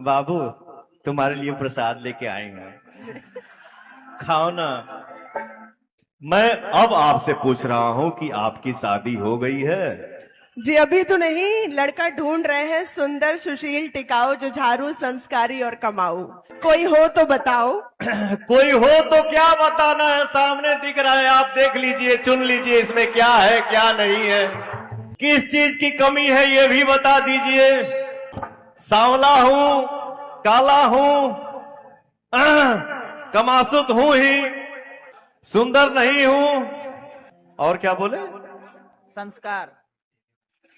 बाबू तुम्हारे लिए प्रसाद लेके आए हैं, खाओ ना। मैं अब आपसे पूछ रहा हूं कि आपकी शादी हो गई है? जी अभी तो नहीं, लड़का ढूंढ रहे हैं सुंदर सुशील टिकाऊ जो झाड़ू संस्कारी और कमाऊ। कोई हो तो बताओ। कोई हो तो क्या बताना है, सामने दिख रहा है, आप देख लीजिए, चुन लीजिए इसमें क्या है क्या नहीं है, किस चीज की कमी है ये भी बता दीजिए। सांवला हूं, काला हूं, कमासुत हूं ही, सुंदर नहीं हूं, और क्या बोले? संस्कार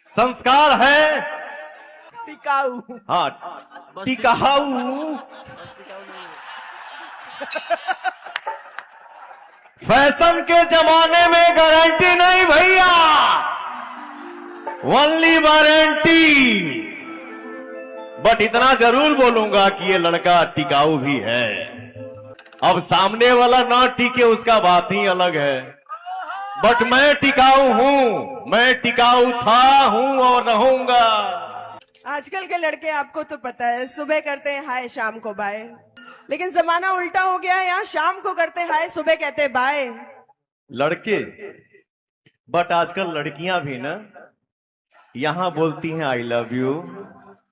संस्कार है, टिकाऊ। हाँ टिकाऊ। फैशन के जमाने में गारंटी नहीं भैया, ओनली वारंटी। बट इतना जरूर बोलूंगा कि ये लड़का टिकाऊ भी है। अब सामने वाला ना टिके उसका बात ही अलग है, बट मैं टिकाऊ हूं, मैं टिकाऊ था, हूं और रहूंगा। आजकल के लड़के आपको तो पता है, सुबह करते हैं हाय शाम को बाय, लेकिन जमाना उल्टा हो गया है, यहाँ शाम को करते हाय सुबह कहते बाय। लड़के, बट आजकल लड़कियां भी ना यहां बोलती हैं आई लव यू,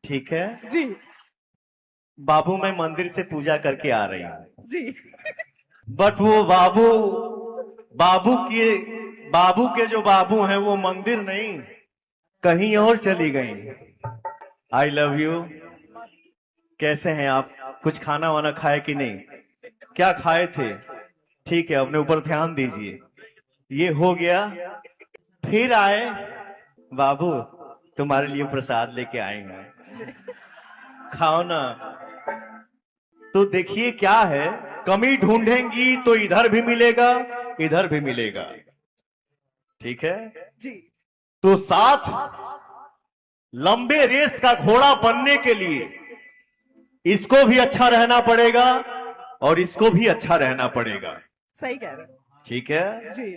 ठीक है जी बाबू मैं मंदिर से पूजा करके आ रही हूं, जी। बट वो बाबू के जो बाबू हैं वो मंदिर नहीं कहीं और चली गई। आई लव यू, कैसे हैं आप? कुछ खाना वाना खाए कि नहीं? क्या खाए थे? ठीक है, अपने ऊपर ध्यान दीजिए। ये हो गया, फिर आए, बाबू तुम्हारे लिए प्रसाद लेके आए हैं, खाओ ना। तो देखिए क्या है, कमी ढूंढेंगी तो इधर भी मिलेगा इधर भी मिलेगा, ठीक है जी तो साथ लंबे रेस का घोड़ा बनने के लिए इसको भी अच्छा रहना पड़ेगा और इसको भी अच्छा रहना पड़ेगा, सही कह रहे हैं। ठीक है। जी